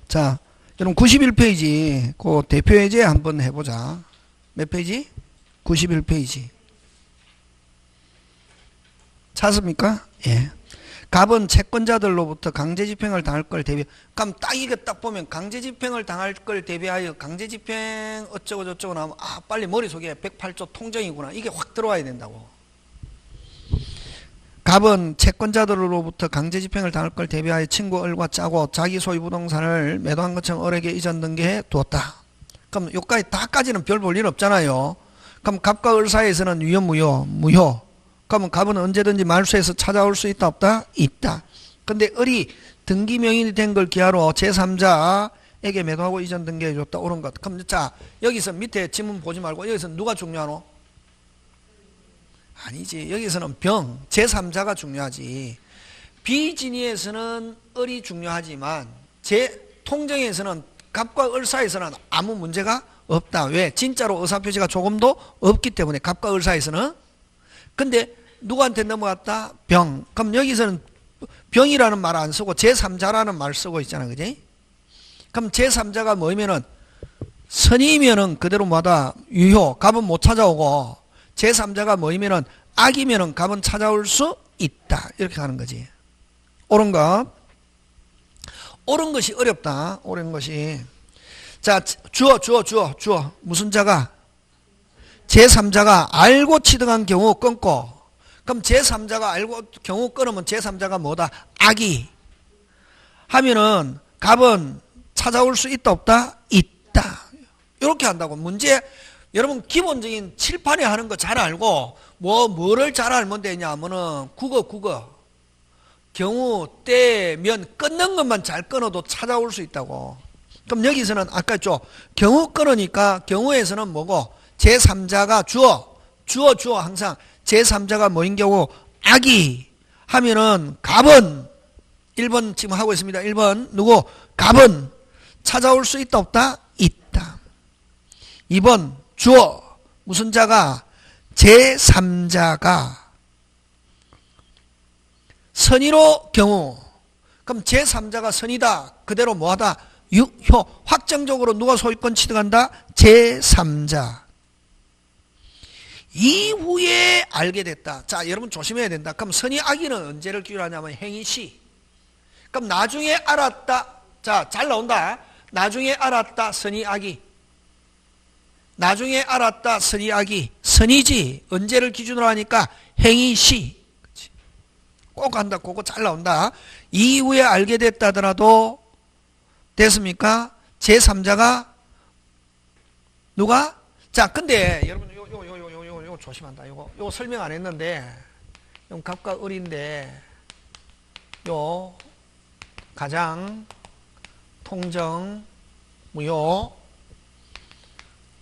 자, 여러분 91페이지 그 대표예제 한번 해보자. 몇 페이지? 91페이지. 찾습니까? 예. 갑은 채권자들로부터 강제집행을 당할 걸 대비. 그럼 딱 이게 딱 보면 강제집행을 당할 걸 대비하여 강제집행 어쩌고 저쩌고 나오면 아 빨리 머릿속에 108조 통정이구나. 이게 확 들어와야 된다고. 갑은 채권자들로부터 강제집행을 당할 걸 대비하여 친구 을과 짜고 자기 소유 부동산을 매도한 것처럼 을에게 이전 등기해 두었다. 그럼 여기까지 다까지는 별 볼 일 없잖아요. 그럼 갑과 을 사이에서는 유효 무효. 그러면 갑은 언제든지 말소해서 찾아올 수 있다 없다? 있다. 근데 을이 등기 명인이 된 걸 기하로 제3자에게 매도하고 이전 등기해 줬다. 옳은 것. 그럼 자 여기서 밑에 지문 보지 말고 여기서 누가 중요하노? 아니지. 여기서는 병, 제3자가 중요하지. 비진위에서는 을이 중요하지만 통정에서는 갑과 을 사이에서는 아무 문제가 없다. 왜? 진짜로 의사표시가 조금도 없기 때문에 갑과 을 사이에서는. 근데 누구한테 넘어갔다? 병. 그럼 여기서는 병이라는 말 안 쓰고 제3자라는 말 쓰고 있잖아. 그지? 그럼 제3자가 뭐면은 선이면은 그대로 뭐다? 유효. 갑은 못 찾아오고 제3자가 뭐이면은 악이면은 갑은 찾아올 수 있다. 이렇게 하는 거지. 옳은 것. 옳은 것이 어렵다. 옳은 것이. 자, 주어. 무슨 자가? 제3자가 알고 취득한 경우 끊고. 그럼 제3자가 알고 경우 끊으면 제3자가 뭐다? 악이. 하면은 갑은 찾아올 수 있다 없다? 있다. 이렇게 한다고. 문제 여러분 기본적인 칠판에 하는 거 잘 알고 뭐를 잘 알면 되냐면은 국어 경우 때면 끊는 것만 잘 끊어도 찾아올 수 있다고. 그럼 여기서는 아까 죠 경우 끊으니까 경우에서는 뭐고 제3자가 주어 항상 제3자가 뭐인 경우 악이 하면은 갑은 1번 지금 하고 있습니다. 1번 누구? 갑은 찾아올 수 있다 없다? 있다. 2번 주어 무슨 자가? 제3자가 선의로 경우. 그럼 제3자가 선이다. 그대로 뭐하다? 유효. 확정적으로 누가 소유권 취득한다? 제3자. 이후에 알게 됐다. 자, 여러분 조심해야 된다. 그럼 선의 악의는 언제를 기준으로 하냐면 행위시. 그럼 나중에 알았다. 자, 잘 나온다. 나중에 알았다. 선의 악의. 나중에 알았다. 선의 악의. 선이지. 언제를 기준으로 하니까 행위시. 그치? 꼭 한다. 그거 잘 나온다. 이후에 알게 됐다더라도 됐습니까? 제3자가 누가? 자, 근데 여러분 요거 조심한다. 요거 설명 안 했는데 요 갑과 을인데 요 가장 통정 무효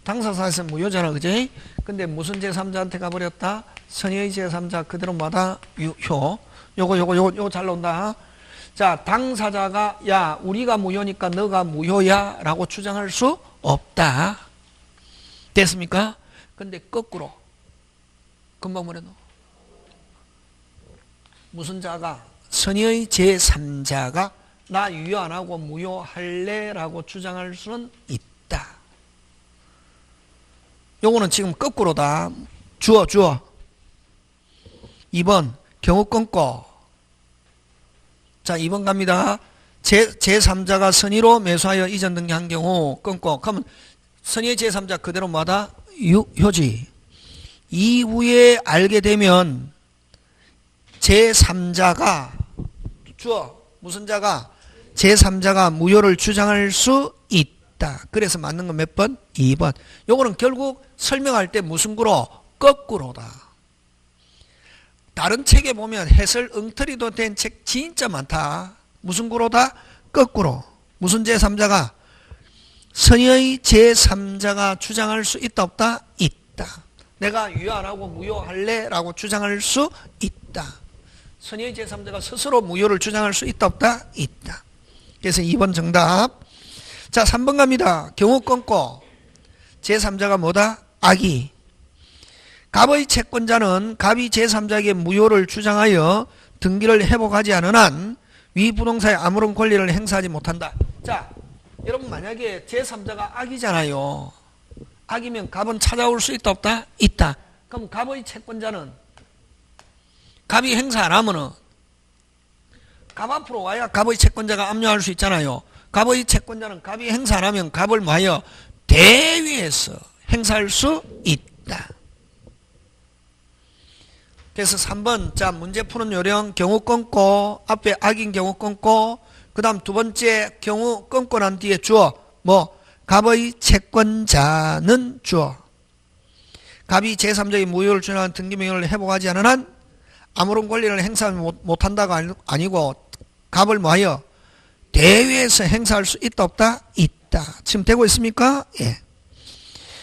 당사자에서 무효잖아. 그지? 근데 무슨 제3자한테 가버렸다? 선의의 제3자 그대로 마다 유효. 요거 잘 나온다. 자, 당사자가 야 우리가 무효니까 너가 무효야 라고 주장할 수 없다. 됐습니까? 근데 거꾸로 금방 뭐래도 무슨 자가? 선의의 제3자가 나 유효 안 하고 무효할래 라고 주장할 수는 있다. 요거는 지금 거꾸로다. 주어 2번 경우 끊고. 자, 2번 갑니다. 제3자가 선의로 매수하여 이전 등기한 경우 끊고. 그러면 선의의 제3자 그대로 뭐다? 유효지. 이후에 알게 되면 제3자가 주어 무슨 자가? 제3자가 무효를 주장할 수 있다. 그래서 맞는 건 몇 번? 2번. 요거는 결국 설명할 때 무슨 구로? 거꾸로다. 다른 책에 보면 해설 엉터리도 된 책 진짜 많다. 무슨 구로다? 거꾸로. 무슨 제3자가? 선의의 제3자가 주장할 수 있다 없다? 있다. 내가 유효 안 하고 무효할래? 라고 주장할 수 있다. 선의의 제3자가 스스로 무효를 주장할 수 있다 없다? 있다. 그래서 2번 정답. 자, 3번 갑니다. 경우 끊고 제3자가 뭐다? 악의. 갑의 채권자는 갑이 제3자에게 무효를 주장하여 등기를 회복하지 않은 한 위 부동산에 아무런 권리를 행사하지 못한다. 자, 여러분 만약에 제3자가 악이잖아요. 악이면 갑은 찾아올 수 있다 없다? 있다. 그럼 갑의 채권자는 갑이 행사 안 하면은 갑 앞으로 와야 갑의 채권자가 압류할 수 있잖아요. 갑의 채권자는 갑이 행사 안 하면 갑을 뭐하여 대위에서 행사할 수 있다. 그래서 3번 자 문제 푸는 요령 경우 끊고 앞에 악인 경우 끊고 그 다음 두 번째 경우 끊고 난 뒤에 주어 뭐 갑의 채권자는 주어 갑이 제3자의 무효를 준하는 등기명령을 회복하지 않은 한 아무런 권리를 행사하지 못한다가 아니고 갑을 뭐하여 대위에서 행사할 수 있다 없다? 있다. 지금 되고 있습니까? 예.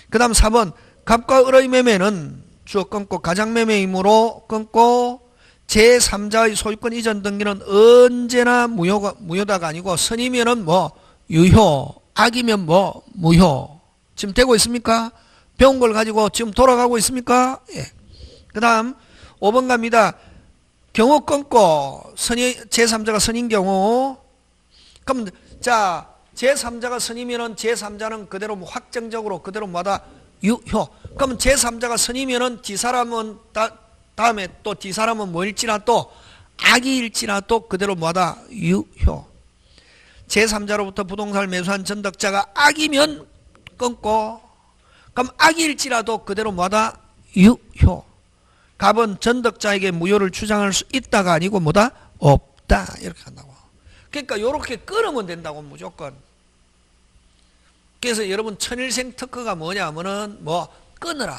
그 다음 4번 갑과 을의 매매는 주어 끊고 가장매매이므로 끊고 제3자의 소유권 이전 등기는 언제나 무효다가 아니고 선이면은 뭐 유효 악이면 뭐 무효. 지금 되고 있습니까? 배운 걸 가지고 지금 돌아가고 있습니까? 예. 그 다음 5번 갑니다. 경우 끊고 제3자가 선인 경우 그럼 자 제3자가 선이면은 제3자는 그대로 확정적으로 그대로 뭐다 유효. 그럼 제3자가 선이면은 뒷사람은 다음에 또 뒷사람은 뭐일지나 또 악이일지나 또 그대로 뭐다 유효. 제3자로부터 부동산을 매수한 전덕자가 악이면 끊고 그럼 악일지라도 그대로 뭐다 유효. 갑은 전덕자에게 무효를 주장할 수 있다가 아니고 뭐다 없다 이렇게 한다고. 그러니까 이렇게 끊으면 된다고 무조건. 그래서 여러분 천일생 특허가 뭐냐면은 뭐 끊으라.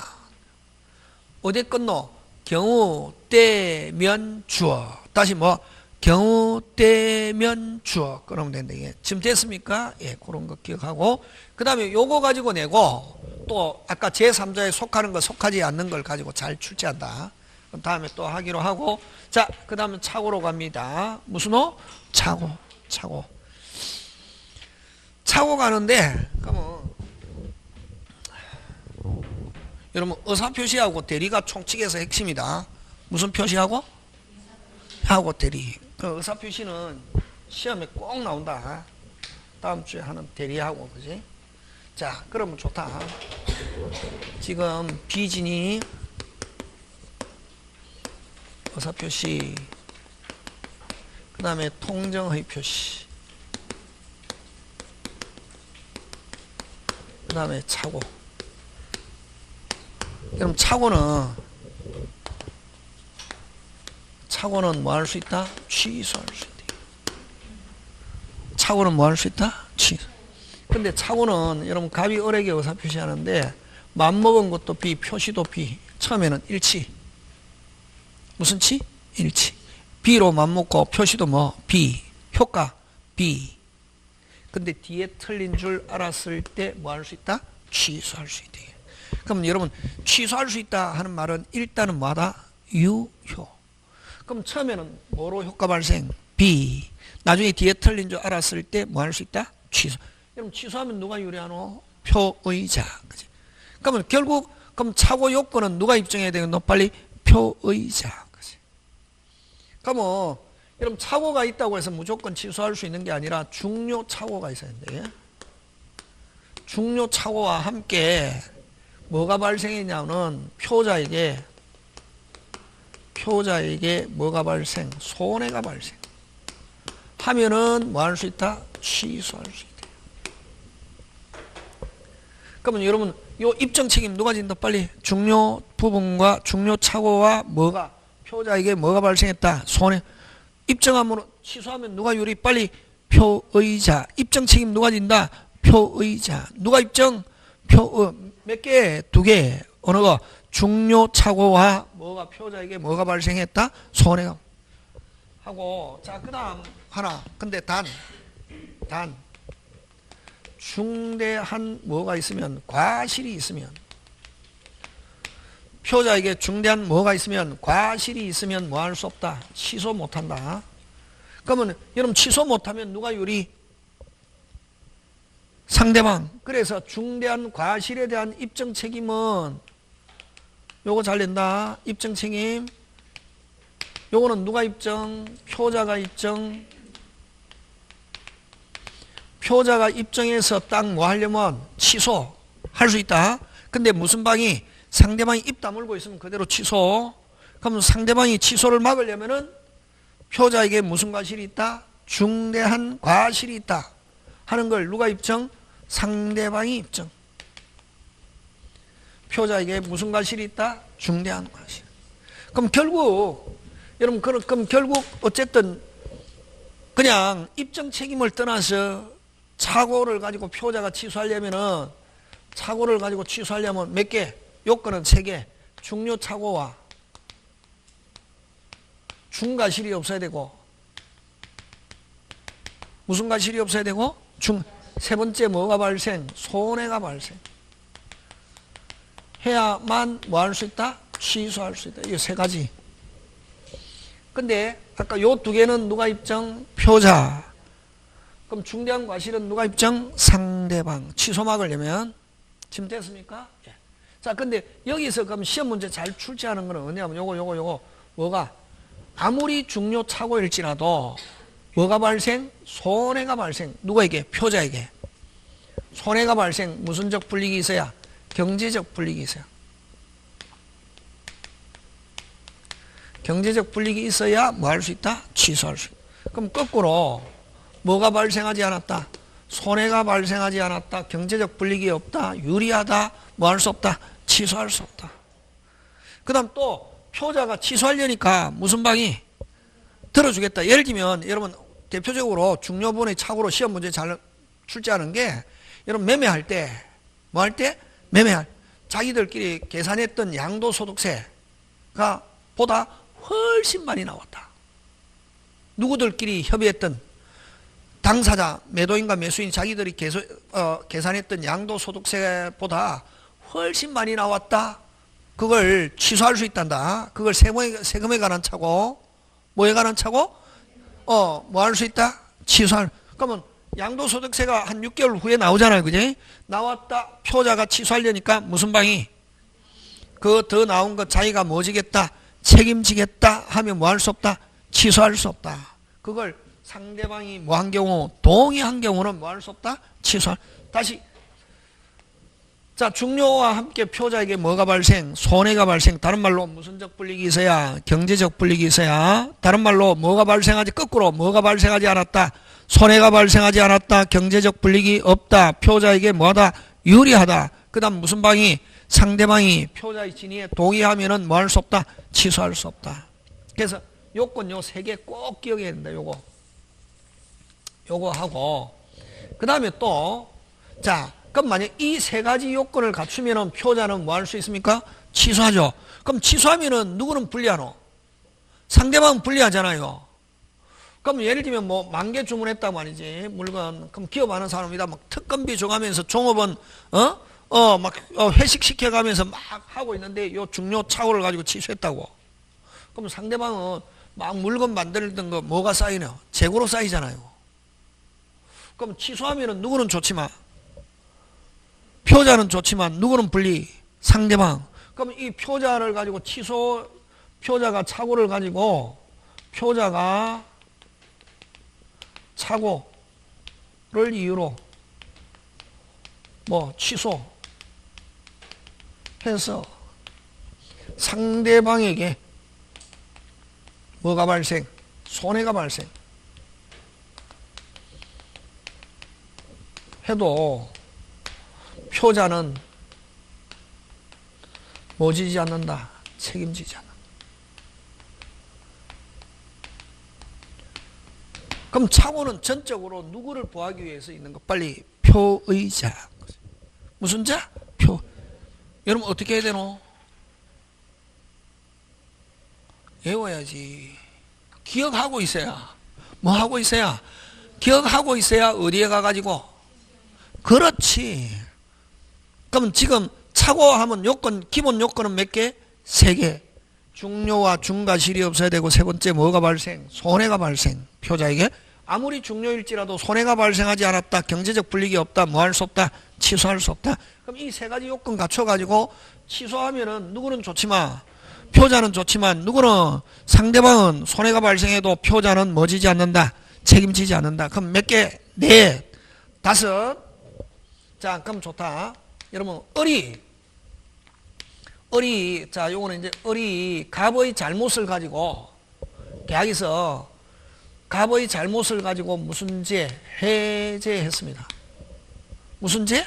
어디 끊노? 경우 때면 주어. 다시 뭐 경우 때면 주어 끊으면 된다. 이게 지금 됐습니까? 예, 그런 거 기억하고 그 다음에 요거 가지고 내고 또 아까 제3자에 속하는 거 속하지 않는 걸 가지고 잘 출제한다. 그럼 다음에 또 하기로 하고 자 그 다음에 차고로 갑니다. 무슨 호? 차고. 차고 가는데 그러면 여러분 의사표시하고 대리가 총칙에서 핵심이다. 무슨 표시하고? 하고 대리. 그 의사표시는 시험에 꼭 나온다. 다음 주에 하는 대리하고 그지? 자 그러면 좋다. 지금 비진이 의사표시 그 다음에 통정의 표시 그 다음에 차고. 그럼 차고는 뭐 할 수 있다? 취소할 수 있다. 차고는 뭐 할 수 있다? 취소. 근데 차고는 여러분 갑이 을에게 의사표시 하는데 맘먹은 것도 비 표시도 비 처음에는 일치. 무슨 치? 일치. 비로 맘먹고 표시도 뭐 비 효과 비. 근데 뒤에 틀린 줄 알았을 때 뭐 할 수 있다? 취소할 수 있다. 그럼 여러분 취소할 수 있다 하는 말은 일단은 뭐하다? 유효. 그럼 처음에는 뭐로 효과 발생? 비. 나중에 뒤에 틀린 줄 알았을 때 뭐 할 수 있다? 취소. 여러분 취소하면 누가 유리하노? 표의자. 그치? 그러면 결국 그럼 차고 요건은 누가 입증해야 되겠노? 빨리 표의자. 그치? 그러면 여러분 차고가 있다고 해서 무조건 취소할 수 있는 게 아니라 중요 차고가 있어야 돼. 중요 차고와 함께 뭐가 발생했냐면 표자에게 뭐가 발생? 손해가 발생. 하면은 뭐 할 수 있다? 취소할 수 있다. 그러면 여러분 요 입증 책임 누가 진다? 빨리 중요 부분과 중요 착오와 뭐가 표자에게 뭐가 발생했다? 손해. 입증하면 취소하면 누가 유리? 빨리 표의자. 입증 책임 누가 진다? 표의자. 누가 입증? 몇 개? 2개. 어느 거? 중요 착오와 뭐가 표자에게 뭐가 발생했다? 손해가. 하고 자 그다음 하나. 근데 단 중대한 뭐가 있으면 과실이 있으면 표자에게 중대한 뭐가 있으면 과실이 있으면 뭐 할 수 없다. 취소 못한다. 그러면 여러분 취소 못하면 누가 유리? 상대방. 그래서 중대한 과실에 대한 입증 책임은 요거 잘 낸다. 입증 책임. 요거는 누가 입증? 표자가 입증. 표자가 입증해서 딱 뭐 하려면 취소할 수 있다. 근데 무슨 방이 상대방이 입 다물고 있으면 그대로 취소. 그럼 상대방이 취소를 막으려면은 표자에게 무슨 과실이 있다? 중대한 과실이 있다 하는 걸 누가 입증? 상대방이 입증. 표자에게 무슨 과실이 있다? 중대한 과실. 그럼 결국 여러분 그럼 결국 어쨌든 그냥 입증 책임을 떠나서 착오를 가지고 표자가 취소하려면은 착오를 가지고 취소하려면 몇 개? 요건은 3개. 중요 착오와 중과실이 없어야 되고 무슨 과실이 없어야 되고 세 번째 뭐가 발생? 손해가 발생. 해야만 뭐 할 수 있다? 취소할 수 있다. 이 3가지. 근데 아까 요 2개는 누가 입증? 표자. 그럼 중대한 과실은 누가 입증? 상대방. 취소 막으려면 지금 됐습니까? 예. 자, 근데 여기서 그럼 시험 문제 잘 출제하는 거는 뭐냐면 요거 뭐가 아무리 중요 착오일지라도 뭐가 발생? 손해가 발생. 누구에게? 표자에게. 손해가 발생. 무슨적 불이익이 있어야? 경제적 불이익이 있어야. 경제적 불이익이 있어야 뭐 할 수 있다? 취소할 수 있다. 그럼 거꾸로 뭐가 발생하지 않았다? 손해가 발생하지 않았다. 경제적 불이익이 없다. 유리하다. 뭐 할 수 없다? 취소할 수 없다. 그 다음 또 표자가 취소하려니까 무슨 방이? 들어주겠다. 예를 들면 여러분 대표적으로 중요본의 착오로 시험 문제 잘 출제하는 게 여러분 매매할 때 뭐 할 때? 매매할 자기들끼리 계산했던 양도소득세가 보다 훨씬 많이 나왔다. 누구들끼리 협의했던 당사자, 매도인과 매수인 자기들이 계산했던 양도소득세보다 훨씬 많이 나왔다. 그걸 취소할 수 있단다. 그걸 세금에 관한 차고 뭐에 관한 차고? 뭐 할 수 있다? 취소할. 그러면 양도소득세가 한 6개월 후에 나오잖아요. 그지? 나왔다. 표자가 취소하려니까 무슨 방이? 그 더 나온 거 자기가 뭐 지겠다? 책임지겠다 하면 뭐 할 수 없다? 취소할 수 없다. 그걸 상대방이 뭐 한 경우 동의한 경우는 뭐 할 수 없다? 취소할. 다시 자 중요와 함께 표자에게 뭐가 발생? 손해가 발생. 다른 말로 무슨적 불이익이 있어야? 경제적 불이익이 있어야. 다른 말로 뭐가 발생하지? 거꾸로 뭐가 발생하지 않았다? 손해가 발생하지 않았다. 경제적 불이익이 없다. 표자에게 뭐하다? 유리하다. 그 다음 무슨 방이? 상대방이 표자의 진위에 동의하면은 뭐 할 수 없다? 취소할 수 없다. 그래서 요건 요 3개 꼭 기억해야 된다. 요거 하고 그 다음에 또 자 그럼 만약 이 3가지 요건을 갖추면은 표자는 뭐 할 수 있습니까? 취소하죠. 그럼 취소하면은 누구는 불리하노? 상대방은 불리하잖아요. 그럼 예를 들면 뭐 10,000개 주문했다 말이지 물건. 그럼 기업 하는 사람이다 막 특검비 줘가면서 종업원 회식 시켜가면서 막 하고 있는데 요 중요 착오를 가지고 취소했다고. 그럼 상대방은 막 물건 만들던 거 뭐가 쌓이냐? 재고로 쌓이잖아요. 그럼 취소하면은 누구는 좋지만 표자는 좋지만 누구는 불리? 상대방. 그럼 이 표자를 가지고 표자가 착오를 가지고 표자가 착오를 이유로 뭐 취소해서 상대방에게 뭐가 발생? 손해가 발생 해도 표자는 뭐 지지 않는다? 책임지지 않는다. 그럼 착오는 전적으로 누구를 보호하기 위해서 있는 거? 빨리 표의자. 무슨 자? 표. 여러분 어떻게 해야 되노? 외워야지. 기억하고 있어야. 뭐 하고 있어야? 기억하고 있어야 어디에 가가지고? 그렇지. 그럼 지금 착오하면 요건, 기본 요건은 몇 개? 3개. 중요와 중과실이 없어야 되고 세 번째 뭐가 발생? 손해가 발생. 표자에게 아무리 중요일지라도 손해가 발생하지 않았다. 경제적 불이익이 없다. 뭐 할 수 없다? 취소할 수 없다. 그럼 이 3가지 요건 갖춰가지고 취소하면은 누구는 좋지만 표자는 좋지만 누구는 상대방은 손해가 발생해도 표자는 뭐 지지 않는다? 책임지지 않는다. 그럼 몇 개? 4. 다섯. 자, 그럼 좋다. 여러분, 자, 요거는 이제 갑의 잘못을 가지고, 계약에서 갑의 잘못을 가지고 무슨 죄? 해제했습니다. 무슨 죄?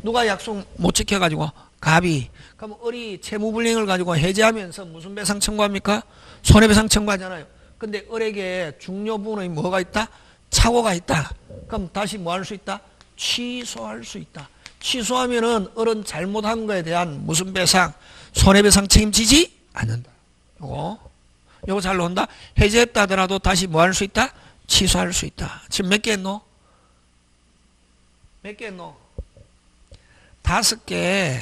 누가 약속 못 지켜가지고? 갑이. 그럼 채무불이행을 가지고 해제하면서 무슨 배상 청구합니까? 손해배상 청구하잖아요. 근데 을에게 중요부분의 뭐가 있다? 착오가 있다. 그럼 다시 뭐 할 수 있다? 취소할 수 있다. 취소하면은 을은 잘못한 거에 대한 무슨 배상? 손해배상 책임지지 않는다. 요거 잘 논다. 해제했다 하더라도 다시 뭐 할 수 있다? 취소할 수 있다. 지금 몇 개 했노? 몇 개 했노? 5개.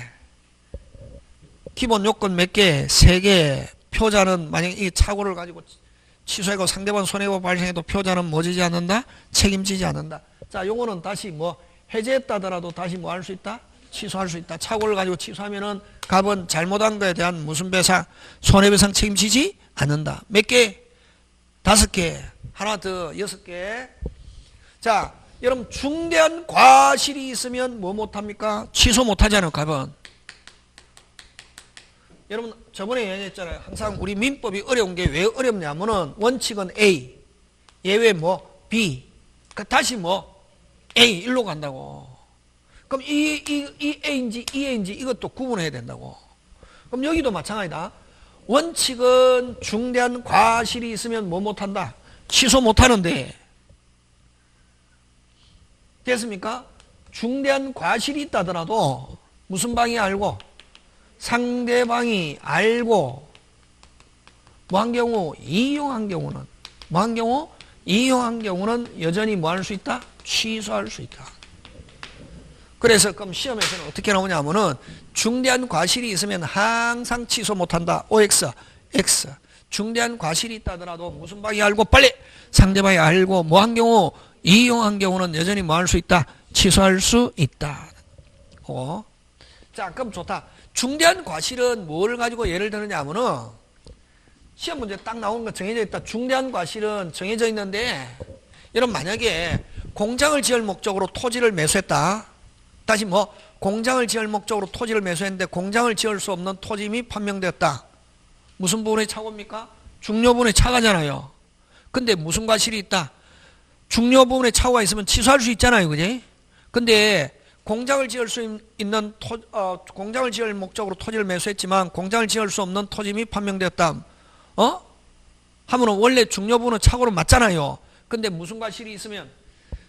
기본 요건 몇 개? 3개. 표자는 만약에 이 착오를 가지고 취소하고 상대방 손해가 발생해도 표자는 뭐 지지 않는다? 책임지지 않는다. 자, 요거는 다시 뭐 해제했다 하더라도 다시 뭐 할 수 있다? 취소할 수 있다. 착오를 가지고 취소하면은 갑은 잘못한 거에 대한 무슨 배상? 손해배상 책임지지 않는다. 몇 개? 5개. 하나 더 6개. 자, 여러분 중대한 과실이 있으면 뭐 못합니까? 취소 못하잖아요. 갑은. 여러분 저번에 얘기했잖아요. 항상 우리 민법이 어려운 게 왜 어렵냐면은 원칙은 A, 예외 뭐 B, 다시 뭐 A 일로 간다고. 그럼 이 A인지 이 A인지 이것도 구분해야 된다고. 그럼 여기도 마찬가지다. 원칙은 중대한 과실이 있으면 뭐 못한다? 취소 못하는데. 됐습니까? 중대한 과실이 있다더라도 무슨 방이 알고? 상대방이 알고 뭐 한 경우? 이용한 경우는 뭐 한 경우? 이용한 경우는 여전히 뭐 할 수 있다? 취소할 수 있다. 그래서 그럼 시험에서는 어떻게 나오냐면은 중대한 과실이 있으면 항상 취소 못한다. OX, X. 중대한 과실이 있다더라도 무슨 방이 알고 빨리 상대방이 알고 뭐 한 경우? 이용한 경우는 여전히 뭐 할 수 있다? 취소할 수 있다. 자, 그럼 좋다. 중대한 과실은 뭘 가지고 예를 드느냐 하면은 시험 문제 딱 나오는 거 정해져 있다. 중대한 과실은 정해져 있는데 여러분 만약에 공장을 지을 목적으로 토지를 매수했다. 다시 뭐 공장을 지을 목적으로 토지를 매수했는데 공장을 지을 수 없는 토지임이 판명되었다. 무슨 부분의 착오입니까? 중요 부분의 착오잖아요. 근데 무슨 과실이 있다? 중요 부분의 착오가 있으면 취소할 수 있잖아요. 그지? 근데 공장을 지을 수 있는 공장을 지을 목적으로 토지를 매수했지만 공장을 지을 수 없는 토지임이 판명되었다. 하면은 원래 중요 부분은 착오로 맞잖아요. 근데 무슨 과실이 있으면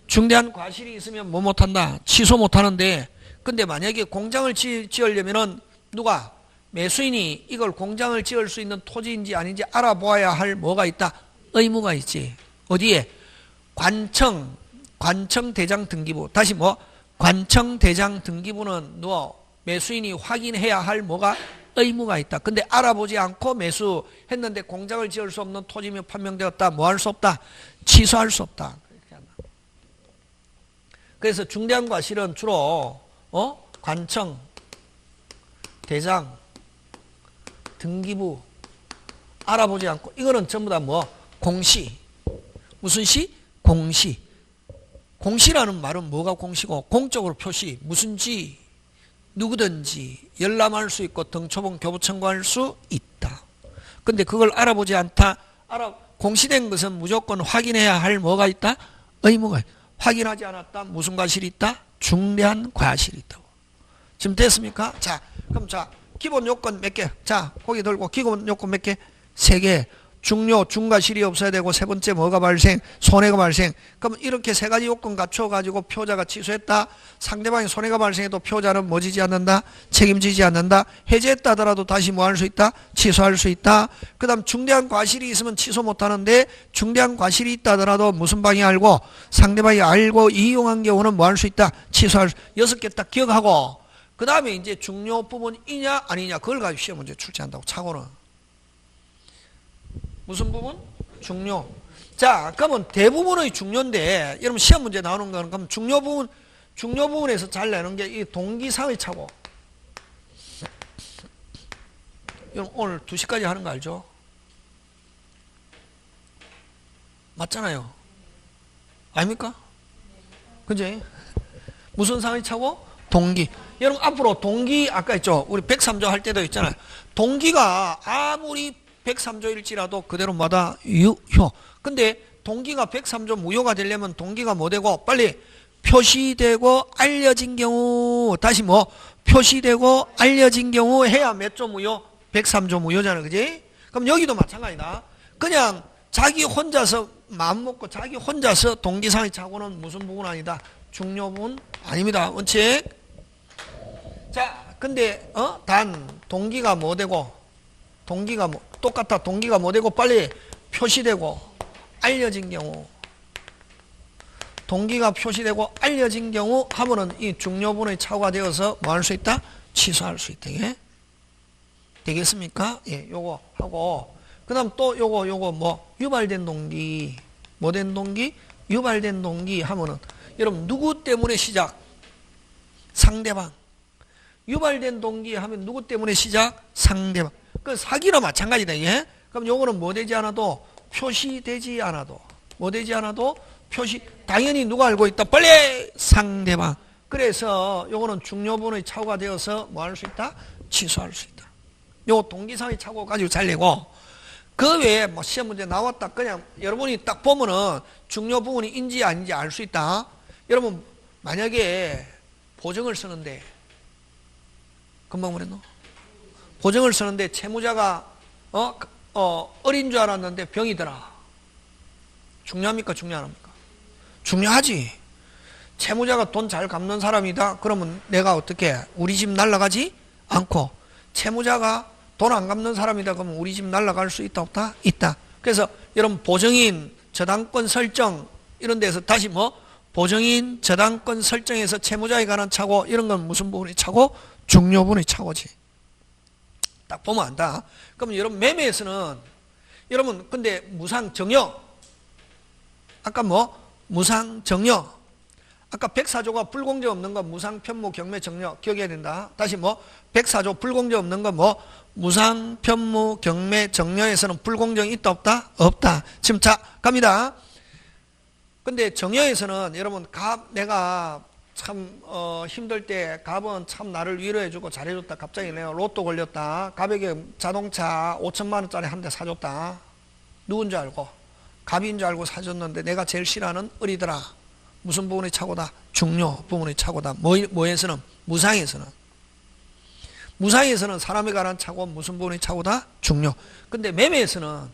중대한 과실이 있으면 뭐 못한다? 취소 못하는데 근데 만약에 공장을 지으려면은 누가 매수인이 이걸 공장을 지을 수 있는 토지인지 아닌지 알아보아야 할 뭐가 있다? 의무가 있지. 어디에? 관청 대장 등기부. 다시 뭐? 관청 대장 등기부는 매수인이 확인해야 할 뭐가? 의무가 있다. 근데 알아보지 않고 매수했는데 공장을 지을 수 없는 토지임이 판명되었다. 뭐 할 수 없다? 취소할 수 없다. 그래서 중대한 과실은 주로 관청, 대장, 등기부 알아보지 않고 이거는 전부 다 뭐? 공시. 무슨 시? 공시. 공시라는 말은 뭐가 공시고 공적으로 표시 무슨지 누구든지 열람할 수 있고 등초본 교부 청구할 수 있다. 근데 그걸 알아보지 않다. 공시된 것은 무조건 확인해야 할 뭐가 있다? 의무가 있다. 확인하지 않았다. 무슨 과실이 있다? 중대한 과실이 있다고. 지금 됐습니까? 자, 그럼 기본 요건 몇 개? 자, 고개 들고 기본 요건 몇 개? 3개. 중과실이 없어야 되고 세 번째 뭐가 발생? 손해가 발생. 그럼 이렇게 3가지 요건 갖춰가지고 표자가 취소했다. 상대방이 손해가 발생해도 표자는 뭐 지지 않는다? 책임지지 않는다. 해제했다 하더라도 다시 뭐 할 수 있다? 취소할 수 있다. 그 다음 중대한 과실이 있으면 취소 못하는데 중대한 과실이 있다 하더라도 무슨 방이 알고 상대방이 알고 이용한 경우는 뭐 할 수 있다? 취소할 수. 6개 딱 기억하고 그 다음에 이제 중요 부분이냐 아니냐 그걸 가지고 시험 문제 출제한다고. 착오는 무슨 부분? 중요. 자, 그러면 대부분의 중요인데 여러분 시험 문제 나오는 거는 그럼 중요 부분에서 잘 내는 게 이 동기상의 착오. 여러분 오늘 2시까지 하는 거 알죠? 맞잖아요. 아닙니까? 그지? 무슨 상황이 차고? 동기. 여러분 앞으로 동기 아까 있죠? 우리 103조 할 때도 있잖아요. 동기가 아무리 103조일지라도 그대로 뭐다? 유효. 근데 동기가 103조 무효가 되려면 동기가 뭐 되고 빨리 표시되고 알려진 경우 다시 뭐 표시되고 알려진 경우 해야 몇 조 무효? 103조 무효잖아. 그지? 그럼 여기도 마찬가지다. 그냥 자기 혼자서 마음 먹고 자기 혼자서 동기상이 차고는 무슨 부분 아니다. 중요 부분 아닙니다. 원칙. 자, 근데 단 동기가 뭐 되고 동기가 뭐 똑같아. 동기가 뭐 되고 빨리 표시되고 알려진 경우 동기가 표시되고 알려진 경우 하면은 이 중요 부분의 차고가 되어서 뭐 할 수 있다? 취소할 수 있다. 예? 되겠습니까? 예, 요거 하고 그다음 또 요거 뭐 유발된 동기 뭐 된 동기? 유발된 동기 하면은 여러분 누구 때문에 시작? 상대방. 유발된 동기 하면 누구 때문에 시작? 상대방. 그 사기나 마찬가지다. 예? 그럼 요거는 뭐 되지 않아도 표시되지 않아도 뭐 되지 않아도 표시 당연히 누가 알고 있다? 빨리 상대방. 그래서 요거는 중요 부분의 착오가 되어서 뭐 할 수 있다? 취소할 수 있다. 요 동기상의 착오 가지고 잘 내고 그 외에 뭐 시험 문제 나왔다 그냥 여러분이 딱 보면은 중요 부분이 인지 아닌지 알 수 있다. 여러분 만약에 보증을 쓰는데 금방 그랬노? 보증을 쓰는데 채무자가 어린 줄 알았는데 병이더라. 중요합니까? 중요 안 합니까? 중요하지. 채무자가 돈 잘 갚는 사람이다. 그러면 내가 어떻게 우리 집 날아가지 않고 채무자가 돈 안 갚는 사람이다. 그러면 우리 집 날아갈 수 있다 없다? 있다. 그래서 여러분 보증인 저당권 설정 이런 데서 다시 뭐 보증인 저당권 설정에서 채무자에 관한 착오 이런 건 무슨 부분이 착오? 중요 부분이 착오지. 딱 보면 안다. 그럼 여러분 매매에서는 여러분 근데 무상정여 아까 뭐 무상정여 아까 104조가 불공정 없는 거 무상편무 경매 정여 기억해야 된다. 다시 뭐 104조 불공정 없는 거 뭐 무상편무 경매 정여에서는 불공정이 있다 없다? 없다. 지금 자 갑니다. 근데 정여에서는 여러분 내가 참 힘들 때 갑은 참 나를 위로해주고 잘해줬다. 갑자기 내가 로또 걸렸다. 갑에게 자동차 5천만 원짜리 한 대 사줬다. 누군 줄 알고 갑인 줄 알고 사줬는데 내가 제일 싫어하는 을이더라. 무슨 부분의 착오다? 중요 부분의 착오다. 뭐에서는? 무상에서는. 무상에서는 사람에 관한 착오 무슨 부분의 착오다? 중요. 근데 매매에서는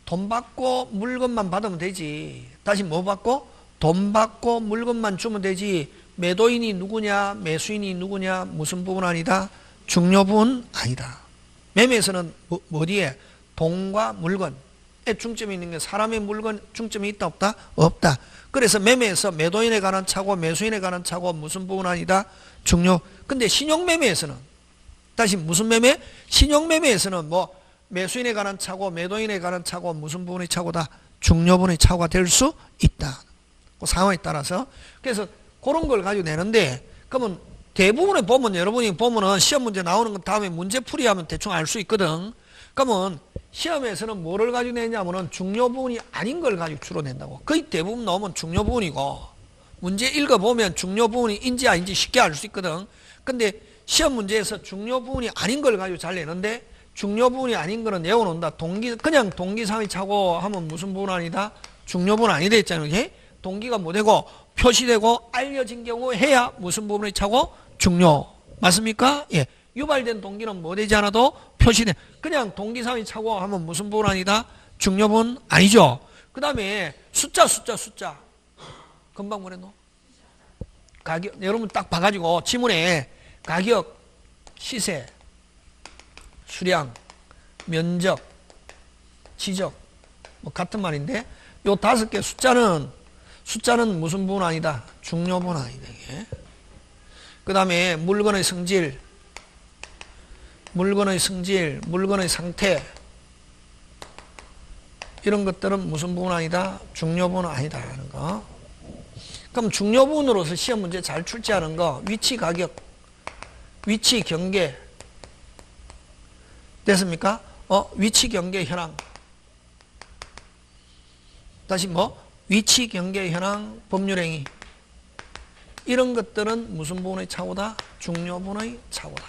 돈 받고 물건만 받으면 되지. 다시 뭐 받고? 돈 받고 물건만 주면 되지. 매도인이 누구냐 매수인이 누구냐 무슨 부분 아니다? 중요 부분 아니다. 매매에서는 어디에? 돈과 물건에 중점이 있는 게 사람의 물건 중점이 있다 없다? 없다. 그래서 매매에서 매도인에 관한 착오 매수인에 관한 착오 무슨 부분 아니다? 중요. 근데 신용매매에서는 다시 무슨 매매? 신용매매에서는 뭐 매수인에 관한 착오 매도인에 관한 착오 무슨 부분의 착오다? 중요 부분의 착오가 될 수 있다. 그 상황에 따라서. 그래서 그런 걸 가지고 내는데 그러면 대부분에 보면 여러분이 보면은 시험 문제 나오는 건 다음에 문제 풀이하면 대충 알 수 있거든. 그러면 시험에서는 뭐를 가지고 내냐면은 중요 부분이 아닌 걸 가지고 주로 낸다고. 거의 대부분 나오면 중요 부분이고 문제 읽어보면 중요 부분이 인지 아닌지 쉽게 알 수 있거든. 근데 시험 문제에서 중요 부분이 아닌 걸 가지고 잘 내는데 중요 부분이 아닌 거는 내어놓는다. 그냥 동기상의 착오 하면 무슨 부분 아니다? 중요 부분 아니다 했잖아요. 이게 동기가 뭐 되고 표시되고 알려진 경우 해야 무슨 부분의 착오? 중요. 맞습니까? 예. 유발된 동기는 뭐 되지 않아도 표시돼. 그냥 동기상의 착오 하면 무슨 부분 아니다? 중요 부분 아니죠. 그 다음에 숫자. 금방 뭐랬노? 가격. 여러분 딱 봐가지고 지문에 가격, 시세, 수량, 면적, 지적 뭐 같은 말인데 요 5개 숫자는 무슨 부분 아니다? 중요 부분 아니다. 그 다음에 물건의 성질, 물건의 상태 이런 것들은 무슨 부분 아니다? 중요 부분 아니다 하는 거. 그럼 중요 부분으로서 시험 문제 잘 출제하는 거 위치 가격, 위치 경계 됐습니까? 위치 경계 현황. 다시 뭐? 위치 경계 현황 법률행위. 이런 것들은 무슨 부분의 착오다? 중요분의 착오다.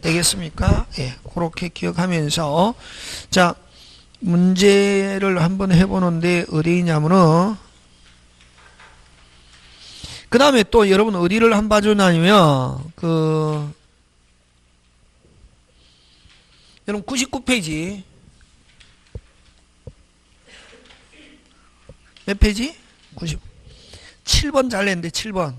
되겠습니까? 예, 그렇게 기억하면서 자, 문제를 한번 해보는데 어디 있냐면은 그 다음에 또 여러분 어디를 한번 봐주냐면 여러분 99페이지 몇 페이지? 7번 잘 냈는데 7번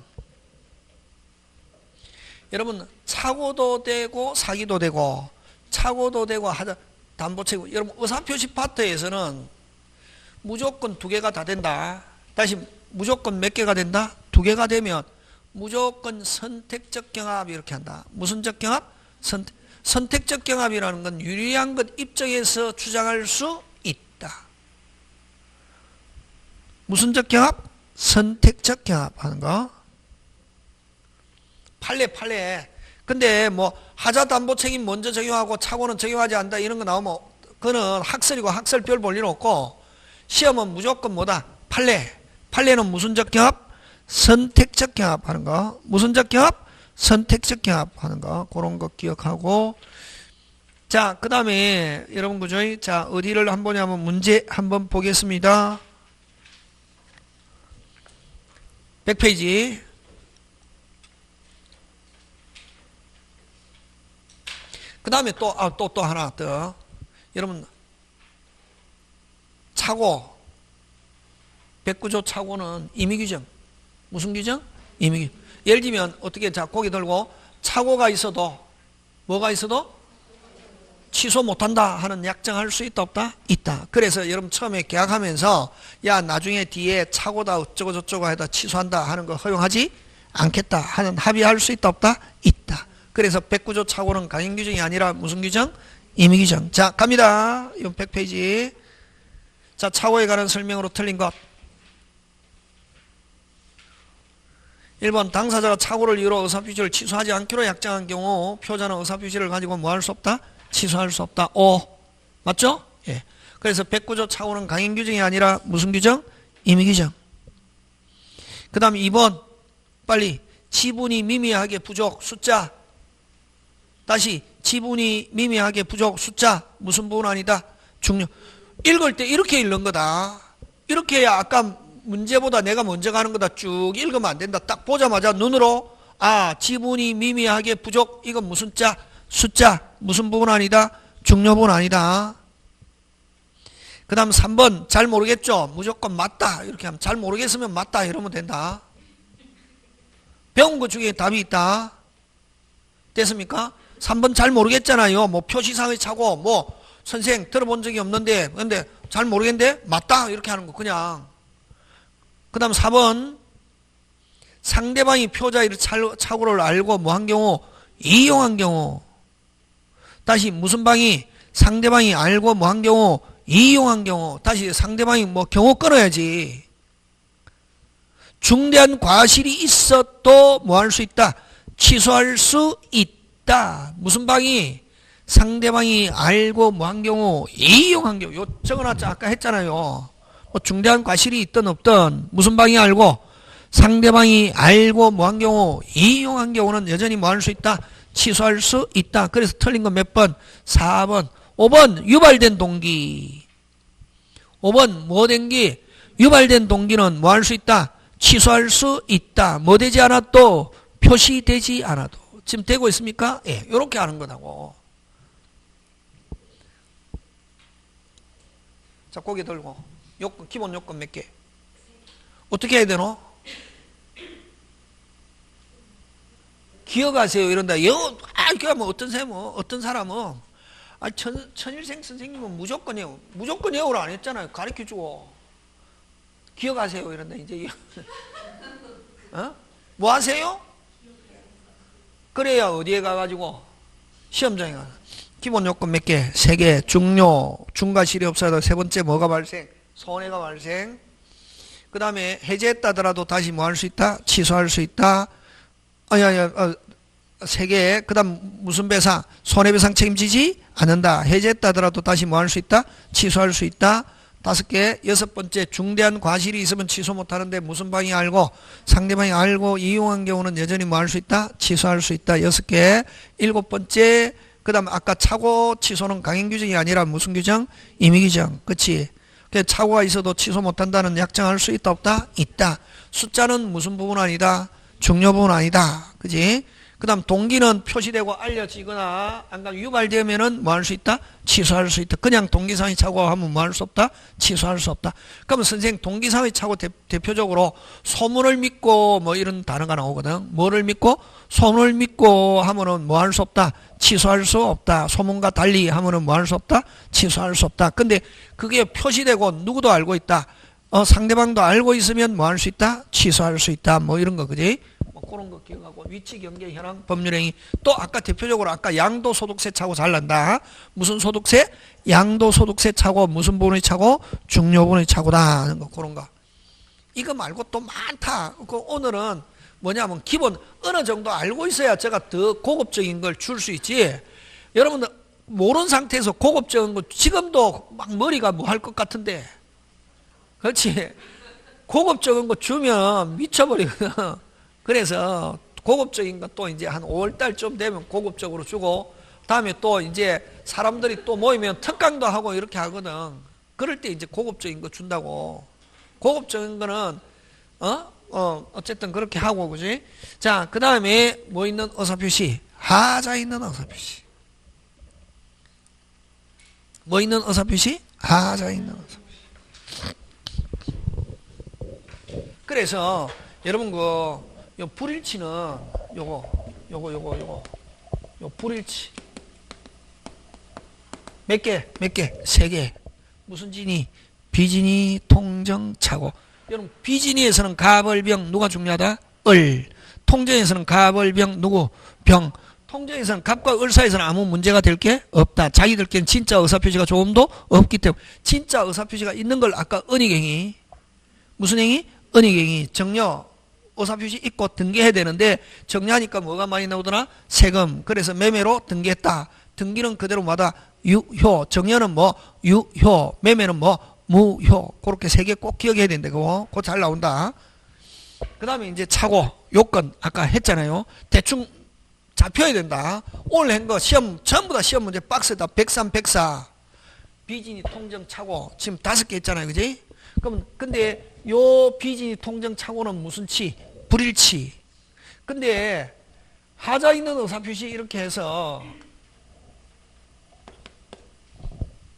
여러분 착오도 되고 사기도 되고 착오도 되고 하자 담보채고 여러분 의사표시 파트에서는 무조건 2개가 다 된다. 다시 무조건 몇 개가 된다? 2개가 되면 무조건 선택적 경합 이렇게 한다. 무슨적 경합? 선택적 경합이라는 건 유리한 것 입장에서 주장할 수 있다. 무슨적 경합? 선택적 경합하는 거. 판례. 근데 뭐 하자담보 책임 먼저 적용하고 착오는 적용하지 않는다 이런 거 나오면 그거는 학설이고 학설 별 볼 일 없고 시험은 무조건 뭐다? 판례는 무슨적 경합? 선택적 경합하는 거. 무슨적 경합? 선택적 경합하는 거. 그런 거 기억하고 자, 그 다음에 여러분 그죠? 자, 어디를 한번 보냐면 문제 한번 보겠습니다. 100페이지 그 다음에 또 하나 더 여러분 착오 109조 착오는 임의규정 무슨 규정? 임의규정 예를 들면 어떻게 자 고개 들고 착오가 있어도 뭐가 있어도 취소 못한다 하는 약정할 수 있다 없다? 있다. 그래서 여러분 처음에 계약하면서 야 나중에 뒤에 착오다 어쩌고 저쩌고 하다 취소한다 하는 거 허용하지 않겠다 하는 합의할 수 있다 없다? 있다. 그래서 109조 착오는 강행규정이 아니라 무슨 규정? 임의규정. 자 갑니다. 이 100페이지 자 착오에 관한 설명으로 틀린 것 1번 당사자가 착오를 이유로 의사표시를 취소하지 않기로 약정한 경우 표자는 의사표시를 가지고 뭐 할 수 없다? 취소할 수 없다. 오 맞죠? 예. 그래서 109조 착오는 강행규정이 아니라 무슨 규정? 임의규정. 그 다음 2번 빨리 지분이 미미하게 부족 숫자 다시 지분이 미미하게 부족 숫자 무슨 부분 아니다? 중요. 읽을 때 이렇게 읽는 거다. 이렇게 해야 아까 문제보다 내가 먼저 가는 거다 쭉 읽으면 안 된다. 딱 보자마자 눈으로 아 지분이 미미하게 부족 이건 무슨 자? 숫자 무슨 부분 아니다? 중요 부분 아니다. 그 다음 3번 잘 모르겠죠? 무조건 맞다 이렇게 하면 잘 모르겠으면 맞다 이러면 된다. 배운 것 중에 답이 있다. 됐습니까? 3번 잘 모르겠잖아요. 뭐 표시상의 착오 뭐 선생 들어본 적이 없는데 근데 잘 모르겠는데 맞다 이렇게 하는 거 그냥. 그 다음 4번 상대방이 표자의 착오를 알고 뭐 한 경우 이용한 경우 다시 무슨 방이 상대방이 알고 뭐 한 경우 이용한 경우 다시 상대방이 뭐 경우 끊어야지. 중대한 과실이 있어도 뭐 할 수 있다? 취소할 수 있다. 무슨 방이? 상대방이 알고 뭐 한 경우 이용한 경우 요 적어놨죠. 아까 했잖아요. 뭐 중대한 과실이 있든 없든 무슨 방이 알고 상대방이 알고 뭐 한 경우 이용한 경우는 여전히 뭐 할 수 있다? 취소할 수 있다. 그래서 틀린 건 몇 번? 4번. 5번 유발된 동기. 5번 뭐 된 게? 유발된 동기는 뭐 할 수 있다? 취소할 수 있다. 뭐 되지 않아도 표시되지 않아도. 지금 되고 있습니까? 예, 이렇게 하는 거라고. 자, 고개 들고 요건, 기본 요건 몇 개? 어떻게 해야 되노? 기억하세요 이런다. 이렇게 하면 어떤 사람은 천일생 선생님은 무조건이에요. 무조건이에요를 안 했잖아요. 가르쳐주고. 기억하세요 이런다. 이제 뭐 하세요? 그래야 어디에 가가지고 시험장에 가. 기본 요건 몇 개? 3개. 중요, 중과실이 없어도 세 번째 뭐가 발생? 손해가 발생. 그 다음에 해제했다더라도 다시 뭐 할 수 있다? 취소할 수 있다. 3개. 그 다음 무슨 배상? 손해배상 책임지지 않는다. 해제했다더라도 다시 뭐 할 수 있다? 취소할 수 있다. 5개. 6번째, 중대한 과실이 있으면 취소 못하는데 무슨 방이 알고 상대방이 알고 이용한 경우는 여전히 뭐 할 수 있다? 취소할 수 있다. 6개. 7번째, 그 다음 아까 착오 취소는 강행 규정이 아니라 무슨 규정? 임의 규정. 그치? 착오가 있어도 취소 못한다는 약정할 수 있다 없다? 있다. 숫자는 무슨 부분 아니다? 중요 부분 아니다. 그지? 그 다음 동기는 표시되고 알려지거나 안강 유발되면은 뭐 할 수 있다? 취소할 수 있다. 그냥 동기상의 착오하면 뭐 할 수 없다? 취소할 수 없다. 그러면 선생님 동기상의 착오 대표적으로 소문을 믿고 뭐 이런 단어가 나오거든. 뭐를 믿고? 소문을 믿고 하면은 뭐 할 수 없다? 취소할 수 없다. 소문과 달리 하면은 뭐 할 수 없다? 취소할 수 없다. 근데 그게 표시되고 누구도 알고 있다. 상대방도 알고 있으면 뭐 할 수 있다? 취소할 수 있다. 뭐 이런 거, 그지? 뭐 그런 거 기억하고, 위치, 경계, 현황, 법률행위. 또 아까 대표적으로 아까 양도소득세 차고 잘 난다. 무슨 소득세? 양도소득세 차고, 무슨 부분의 차고? 중요부분의 차고다 하는 거, 그런 거. 이거 말고 또 많다. 오늘은 뭐냐면 기본 어느 정도 알고 있어야 제가 더 고급적인 걸 줄 수 있지. 여러분들 모르는 상태에서 고급적인 거 지금도 막 머리가 뭐 할 것 같은데, 그렇지? 고급적인 거 주면 미쳐버리거든. 그래서 고급적인 거 또 이제 한 5월달쯤 되면 고급적으로 주고, 다음에 또 이제 사람들이 또 모이면 특강도 하고 이렇게 하거든. 그럴 때 이제 고급적인 거 준다고. 고급적인 거는 어쨌든 그렇게 하고, 그지? 자, 그 다음에 뭐 있는 의사표시? 하자 있는 의사표시. 뭐 있는 의사표시? 하자 있는 의사표시. 그래서 여러분 요 불일치는 요거 불일치 몇 개? 3개. 무슨 진위? 비진위, 통정, 착오. 여러분 비진위에서는 가벌병 누가 중요하다? 을. 통정에서는 가벌병 누구? 병. 통정에서는 갑과 을 사이에서는 아무 문제가 될 게 없다. 자기들끼리는 진짜 의사표시가 조금도 없기 때문에. 진짜 의사표시가 있는 걸 아까 은닉행위, 무슨 행위? 은닉행위. 정려 의사표시 있고 등기해야 되는데 정리하니까 뭐가 많이 나오더라? 세금. 그래서 매매로 등기했다. 등기는 그대로 뭐다? 유효. 정려는 뭐? 유효. 매매는 뭐? 무효. 그렇게 3개 꼭 기억해야 된다. 그거 잘 나온다. 그 다음에 이제 착오, 요건 아까 했잖아요. 대충 잡혀야 된다. 오늘 한 거 시험 전부 다 시험 문제 박스에다 103, 104 비진이 통정 착오 지금 5개 있잖아요. 그지? 그럼 근데 요 비진이 통정 착오는 무슨 치? 불일치. 근데 하자 있는 의사표시 이렇게 해서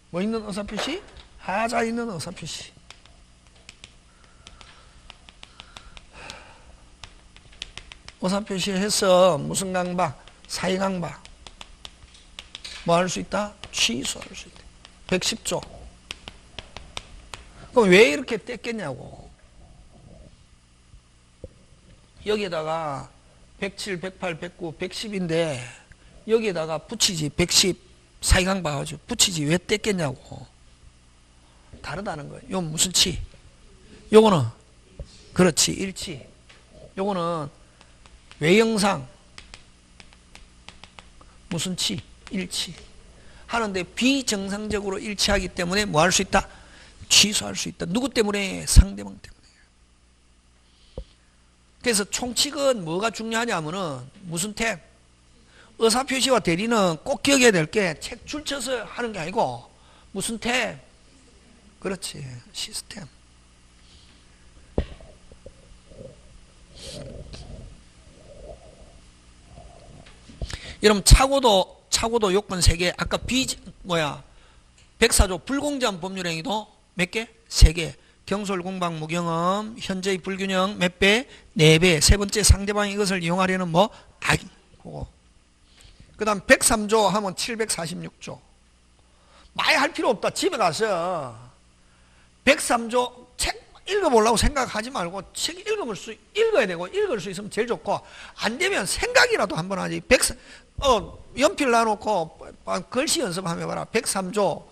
뭐 있는 의사표시? 하자 있는 의사표시. 의사표시 해서 무슨 강박? 사의 강박. 뭐 할 수 있다? 취소할 수 있다. 110조. 그럼 왜 이렇게 뗐겠냐고. 여기에다가 107, 108, 109, 110인데 여기에다가 붙이지. 110 사의 강박 하죠. 붙이지. 왜 뗐겠냐고. 다르다는 거예요. 이건 무슨 치? 요거는 그렇지. 일치. 요거는 외형상 무슨 치? 일치. 하는데 비정상적으로 일치하기 때문에 뭐 할 수 있다? 취소할 수 있다. 누구 때문에? 상대방 때문에. 그래서 총칙은 뭐가 중요하냐면은 무슨 탭? 의사표시와 대리는 꼭 기억해야 될 게 책 줄쳐서 하는 게 아니고 무슨 탭? 그렇지. 시스템. 여러분 착오도 요건 3개. 아까 104조 불공정한 법률행위도 몇 개? 3개. 경솔공방 무경험 현재의 불균형 몇 배? 4배. 세 번째 상대방이 이것을 이용하려는 뭐? 악의. 그 다음 103조 하면 746조. 많이 할 필요 없다. 집에 가서 103조 책 읽어보려고 생각하지 말고 책 읽어야 되고 읽을 수 있으면 제일 좋고 안 되면 생각이라도 한번 하지. 연필 놔놓고 글씨 연습 한번 해봐라. 103조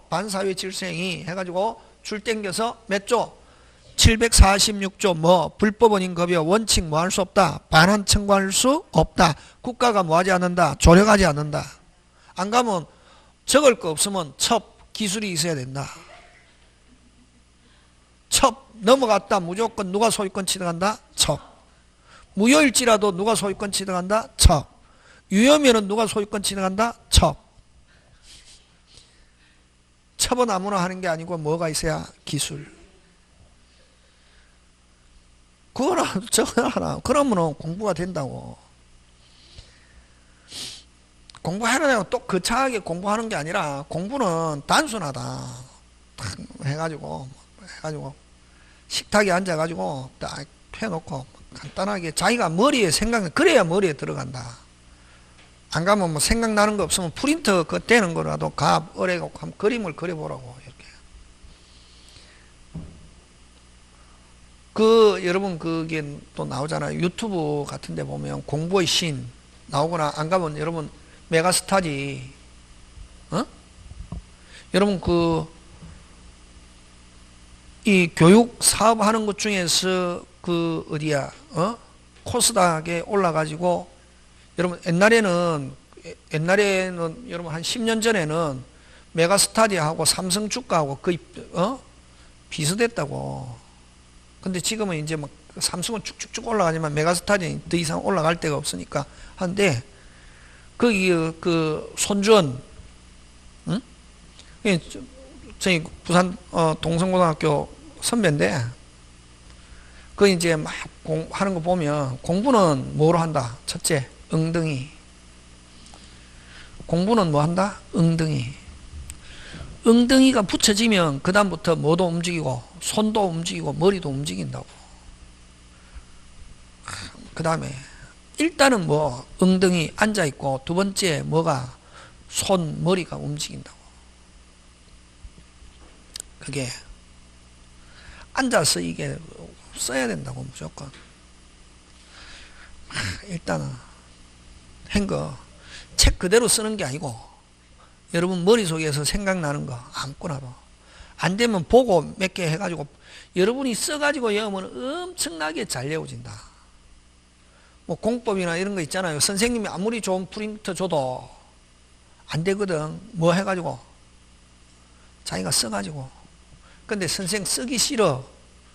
반사회 질서행위 해가지고 줄 땡겨서 몇 조? 746조 뭐 불법원인 급여 원칙 뭐 할 수 없다. 반환 청구할 수 없다. 국가가 뭐 하지 않는다. 조력하지 않는다. 안 가면 적을 거 없으면 첩 기술이 있어야 된다. 첩. 넘어갔다 무조건 누가 소유권 취득한다? 첩. 무효일지라도 누가 소유권 취득한다? 첩. 유효면은 누가 소유권 취득한다? 첩. 첩은 아무나 하는 게 아니고 뭐가 있어야? 기술. 그거나 저거나 하나. 그러면은 공부가 된다고. 공부하려고 또 거창하게 공부하는 게 아니라 공부는 단순하다. 탁 해가지고 식탁에 앉아가지고 딱 해놓고 간단하게 자기가 머리에 그래야 머리에 들어간다. 안 가면 뭐 생각나는 거 없으면 프린터 그 되는 거라도 어래고 그림을 그려보라고. 이렇게. 여러분 그게 또 나오잖아요. 유튜브 같은 데 보면 공부의 신 나오거나 안 가면 여러분 메가스타지. 여러분 이 교육 사업 하는 것 중에서 코스닥에 올라가지고 여러분 옛날에는 여러분 한 10년 전에는 메가스타디하고 삼성 주가하고 거의 비슷했다고. 근데 지금은 이제 막 삼성은 쭉쭉쭉 올라가지만 메가스타디는 더 이상 올라갈 데가 없으니까 한데 거기 손주원 저희 부산 동성고등학교 선배인데 그 이제 막 하는 거 보면 공부는 뭐로 한다? 첫째, 엉덩이. 공부는 뭐 한다? 엉덩이. 엉덩이가 붙여지면 그 다음부터 뭐도 움직이고 손도 움직이고 머리도 움직인다고. 그 다음에 일단은 뭐 엉덩이 앉아있고 두 번째 뭐가 손, 머리가 움직인다고. 그게 앉아서 이게 써야 된다고 무조건. 일단은 책 그대로 쓰는 게 아니고 여러분 머릿속에서 생각나는 거 아무거나도 안 되면 보고 몇 개 해가지고 여러분이 써가지고 외우면 엄청나게 잘 외워진다. 뭐 공법이나 이런 거 있잖아요. 선생님이 아무리 좋은 프린터 줘도 안 되거든. 뭐 해가지고 자기가 써가지고. 근데 선생 쓰기 싫어.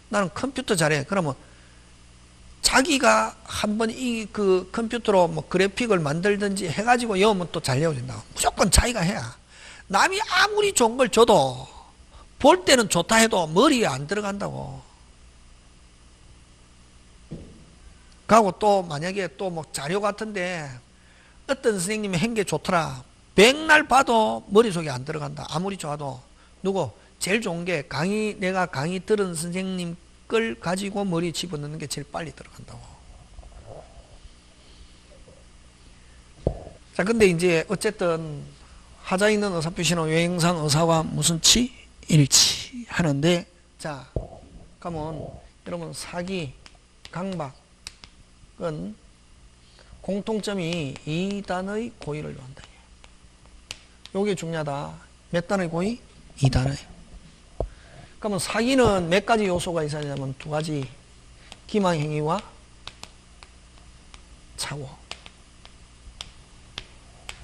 나는 컴퓨터 잘해. 그러면 자기가 한번 그 컴퓨터로 뭐 그래픽을 만들든지 해가지고 외우면 또 잘 외워진다. 무조건 자기가 해야. 남이 아무리 좋은 걸 줘도 볼 때는 좋다 해도 머리에 안 들어간다고. 그리고 또 만약에 또 뭐 자료 같은데 어떤 선생님이 한 게 좋더라. 백날 봐도 머릿속에 안 들어간다. 아무리 좋아도. 누구? 제일 좋은 게 내가 강의 들은 선생님 걸 가지고 머리에 집어넣는 게 제일 빨리 들어간다고. 자, 근데 이제 어쨌든 하자 있는 의사표시는 외형상 의사와 무슨 치? 일치 하는데, 자, 그러면 여러분 사기, 강박은 공통점이 2단의 고의를 요한다. 요게 중요하다. 몇 단의 고의? 2단의. 그러면 사기는 몇 가지 요소가 있어야 되냐면 두 가지. 기망행위와 착오.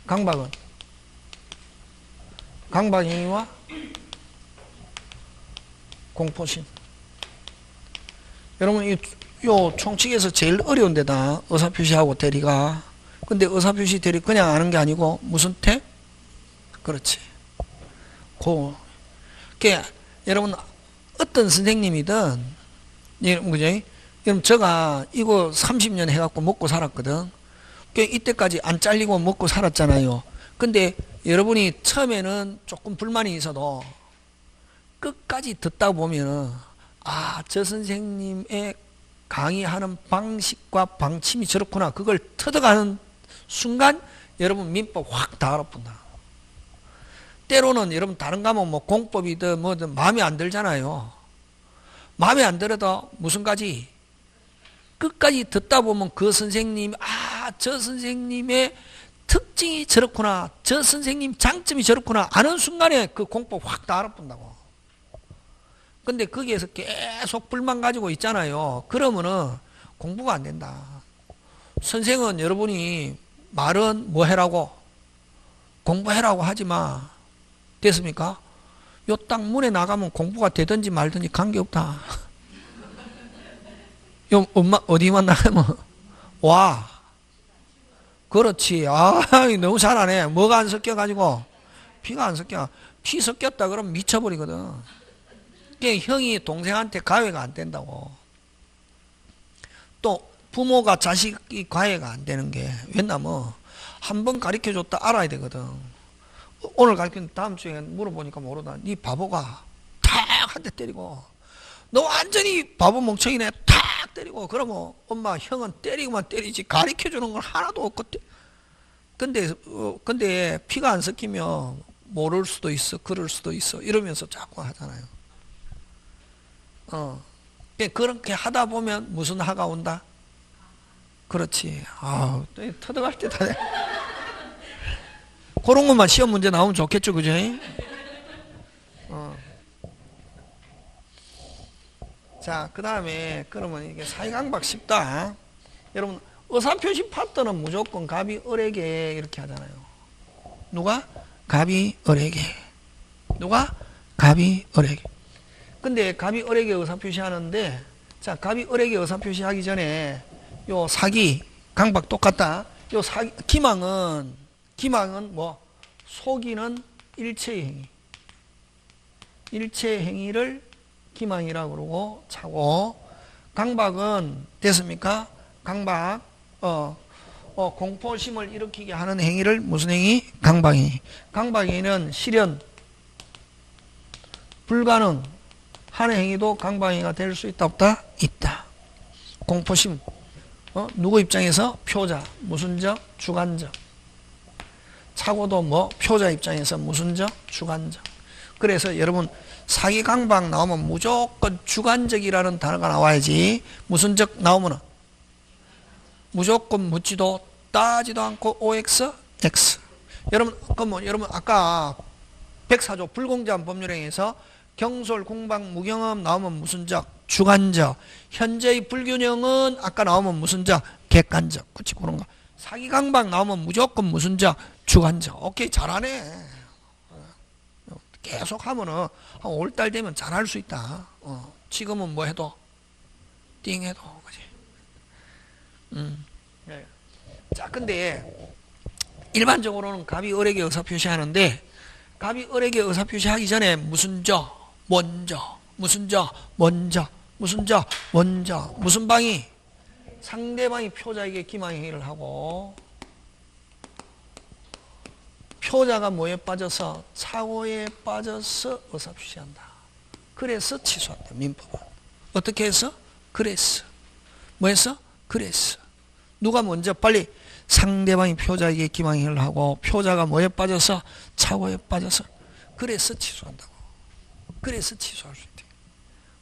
강박은 강박행위와 공포심. 여러분 요 총칙에서 제일 어려운 데다 의사표시하고 대리가. 근데 의사표시 대리 그냥 아는 게 아니고 무슨 태? 그렇지. 여러분 어떤 선생님이든 그죠? 그럼 제가 이거 30년 해갖고 먹고 살았거든. 이때까지 안 잘리고 먹고 살았잖아요. 근데 여러분이 처음에는 조금 불만이 있어도 끝까지 듣다 보면은 저 선생님의 강의하는 방식과 방침이 저렇구나. 그걸 터득하는 순간 여러분 민법 확 다 알아본다. 때로는 여러분 다른 가면 뭐 공법이든 뭐든 마음에 안 들잖아요. 마음에 안 들어도 무슨 가지? 끝까지 듣다 보면 그 선생님, 저 선생님의 특징이 저렇구나. 저 선생님 장점이 저렇구나. 아는 순간에 그 공법 확 다 알아본다고. 근데 거기에서 계속 불만 가지고 있잖아요. 그러면은 공부가 안 된다. 선생은 여러분이 말은 뭐 해라고? 공부해라고 하지 마. 됐습니까? 요 딱 문에 나가면 공부가 되든지 말든지 관계없다. 요 엄마 어디만 나가면 와. 그렇지. 아, 너무 잘하네. 뭐가 안 섞여가지고 피가 안 섞여. 피 섞였다 그러면 미쳐버리거든. 그게 형이 동생한테 가해가 안 된다고. 또 부모가 자식이 가해가 안 되는 게 왜냐면 한 번 가르쳐줬다 알아야 되거든. 오늘 가르쳤는데 다음 주에 물어보니까 모르다. 네 바보가 탁 한 대 때리고 너 완전히 바보 멍청이네 탁 때리고 그러면 엄마 형은 때리고만 때리지 가르쳐주는 건 하나도 없거든. 근데 피가 안 섞이면 모를 수도 있어 그럴 수도 있어 이러면서 자꾸 하잖아요. 그렇게 하다 보면 무슨 하가 온다? 그렇지. 아, 터득할 때 다 돼. 그런 것만 시험 문제 나오면 좋겠죠, 그죠? 자, 그 다음에 그러면 이게 사이강박 쉽다. 여러분 의사표시 파트는 무조건 갑이 을에게 이렇게 하잖아요. 누가? 갑이 을에게. 누가? 갑이 을에게. 근데 갑이 을에게 의사표시 하는데, 자, 갑이 을에게 의사표시 하기 전에 요 사기, 강박 똑같다. 요 사기, 기망은 뭐? 속이는 일체의 행위. 일체의 행위를 기망이라고 그러고 차고, 강박은 됐습니까? 강박, 공포심을 일으키게 하는 행위를 무슨 행위? 강박행위. 강박행위는 실현, 불가능 하는 행위도 강박행위가 될 수 있다 없다? 있다. 공포심, 누구 입장에서? 표자, 무슨적? 주관적. 차고도 뭐? 표자 입장에서 무슨적? 주관적. 그래서 여러분 사기 강박 나오면 무조건 주관적이라는 단어가 나와야지. 무슨적 나오면은 무조건 묻지도 따지도 않고 OX, X. 여러분 아까 104조 불공정한 법률행위에서 경솔, 공박, 무경험 나오면 무슨 적? 주관적. 현재의 불균형은 아까 나오면 무슨 적? 객관적. 그치, 그런 거. 사기 강박 나오면 무조건 무슨 적? 주관적. 오케이, 잘하네. 계속 하면은 한 5달 되면 잘할 수 있다. 지금은 뭐 해도 띵 해도 그지. 네. 자, 근데 일반적으로는 갑이 을에게 의사표시 하는데 갑이 을에게 의사표시 하기 전에 무슨 저, 먼저, 무슨 저, 먼저, 무슨 저, 먼저, 무슨 방이? 상대방이 표자에게 기망행위를 하고 표자가 뭐에 빠져서? 착오에 빠져서 의사표시한다. 그래서 취소한다. 민법은. 어떻게 해서? 그래서. 뭐 했어? 그래서. 누가 먼저 빨리 상대방이 표자에게 기망행위를 하고 표자가 뭐에 빠져서? 착오에 빠져서. 그래서 취소한다고. 그래서 취소할 수 있대.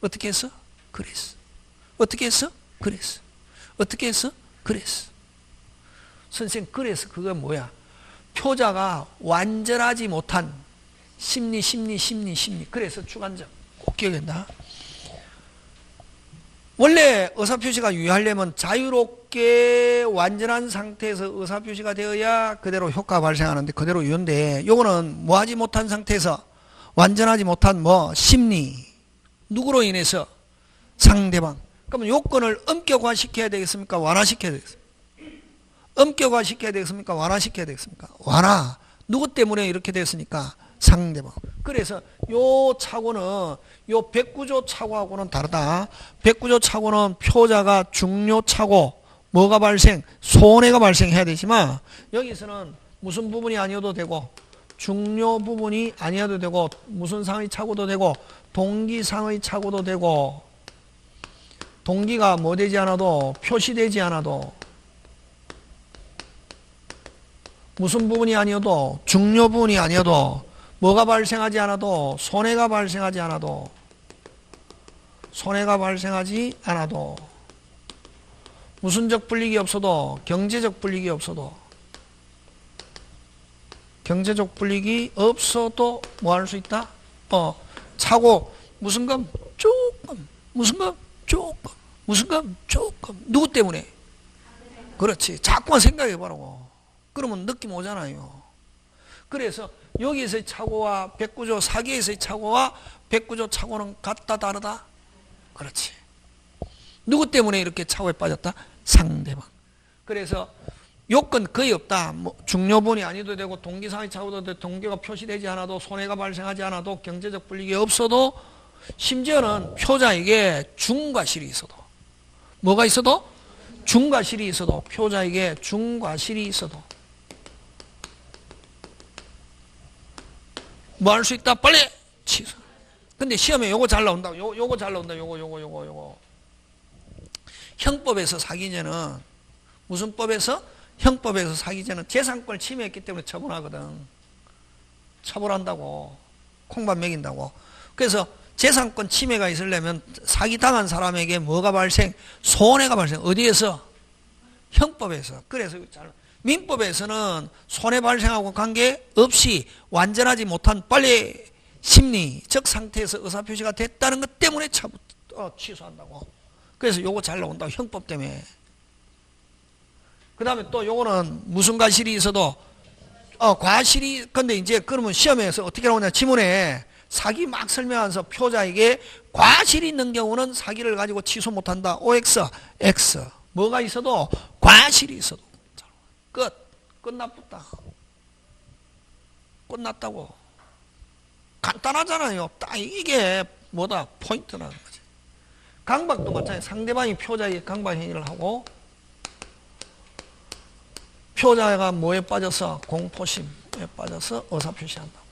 어떻게 해서? 그래서. 어떻게 해서? 그래서. 어떻게 해서? 그래서. 선생님, 그래서 그거 뭐야? 표자가 완전하지 못한 심리. 그래서 주관적. 꼭 기억한다. 원래 의사표시가 유효하려면 자유롭게 완전한 상태에서 의사표시가 되어야 그대로 효과가 발생하는데 그대로 유효인데 요거는 뭐하지 못한 상태에서 완전하지 못한 뭐 심리. 누구로 인해서? 상대방. 그러면 요건을 엄격화시켜야 되겠습니까? 완화시켜야 되겠습니까? 엄격화시켜야 되겠습니까? 완화시켜야 되겠습니까? 완화. 누구 때문에 이렇게 됐으니까? 상대방. 그래서 요 착오는 요 109조 착오하고는 다르다. 109조 착오는 표자가 중요 착오, 뭐가 발생? 손해가 발생해야 되지만 여기서는 무슨 부분이 아니어도 되고 중요 부분이 아니어도 되고 무슨 상의 착오도 되고 동기상의 착오도 되고 동기가 뭐 되지 않아도 표시되지 않아도 무슨 부분이 아니어도 중요 부분이 아니어도 뭐가 발생하지 않아도 손해가 발생하지 않아도 무슨적 불이익이 없어도 경제적 불이익이 없어도 뭐 할 수 있다? 차고 무슨 금 조금 누구 때문에? 그렇지. 자꾸만 생각해 보라고. 그러면 느낌 오잖아요. 그래서 여기에서의 착오와 백구조 사기에서의 착오와 백구조 착오는 같다 다르다? 그렇지. 누구 때문에 이렇게 착오에 빠졌다? 상대방. 그래서 요건 거의 없다. 뭐 중요분이 아니도 되고 동기상의 착오도 되고 동기가 표시되지 않아도 손해가 발생하지 않아도 경제적 불이익이 없어도 심지어는 표자에게 중과실이 있어도 뭐가 있어도? 중과실이 있어도 표자에게 중과실이 있어도 뭐 할 수 있다? 빨리 취소. 근데 시험에 요거 잘 나온다. 요거 잘 나온다. 요거. 형법에서 사기죄는 무슨 법에서? 형법에서 사기죄는 재산권을 침해했기 때문에 처벌하거든. 처벌한다고. 콩밥 먹인다고. 그래서 재산권 침해가 있으려면 사기당한 사람에게 뭐가 발생? 손해가 발생. 어디에서? 형법에서. 그래서 민법에서는 손해 발생하고 관계없이 완전하지 못한 빨리 심리적 상태에서 의사표시가 됐다는 것 때문에 취소한다고. 그래서 요거 잘 나온다고. 형법 때문에. 그 다음에 또 요거는 무슨 과실이 있어도 과실이. 근데 이제 그러면 시험에서 어떻게 나오냐, 지문에 사기 막 설명하면서 표자에게 과실이 있는 경우는 사기를 가지고 취소 못한다. OX, X. 뭐가 있어도 과실이 있어도. 끝났다. 끝났다고. 간단하잖아요. 딱 이게 뭐다? 포인트라는 거지. 강박도 마찬가지. 상대방이 표자에게 강박 행위를 하고 표자가 뭐에 빠져서? 공포심에 빠져서 의사표시한다고.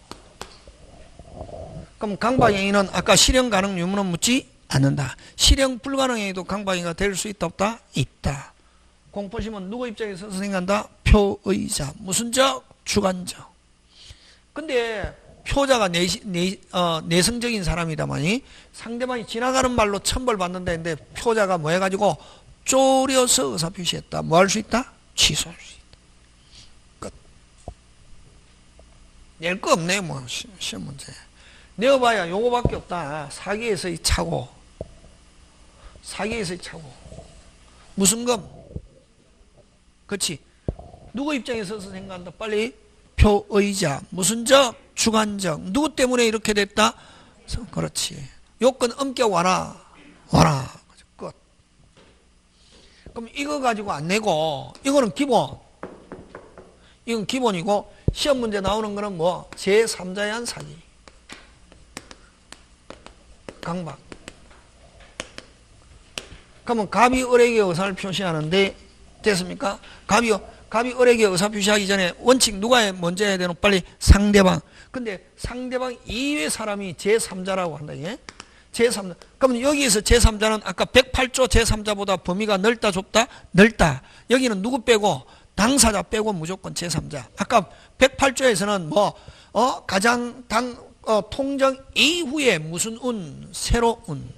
그럼 강박 행위는 아까 실현 가능 유무는 묻지 않는다. 실현 불가능 행위도 강박 행위가 될 수 있다 없다? 있다. 공포심은 누구 입장에서 생각한다? 표의자. 무슨 적? 주관적. 근데 표자가 내성적인 사람이다마니 상대방이 지나가는 말로 천벌받는다 했는데 표자가 뭐 해가지고 쪼려서 의사표시했다. 뭐 할 수 있다? 취소할 수 있다. 끝. 낼 거 없네 뭐 시험 문제. 내어봐야 요거밖에 없다. 사기에서의 착오. 사기에서의 착오. 무슨 금? 그렇지. 누구 입장에서 생각한다? 빨리. 표의자. 무슨 적? 주관적. 누구 때문에 이렇게 됐다? 그렇지. 요건 엄격 와라. 끝. 그럼 이거 가지고 안 내고 이거는 기본. 이건 기본이고 시험 문제 나오는 거는 뭐? 제3자에 한 사기. 강박. 그러면 갑이 을에게 의사를 표시하는데 됐습니까? 갑이 을에게 의사 표시하기 전에 원칙 누가 먼저 해야 되노? 빨리 상대방. 근데 상대방 이외의 사람이 제3자라고 한다. 예? 제3자. 그러면 여기에서 제3자는 아까 108조 제3자보다 범위가 넓다 좁다? 넓다. 여기는 누구 빼고? 당사자 빼고 무조건 제3자. 아까 108조에서는 뭐 가장 통정 이후에 무슨 운? 새로 운.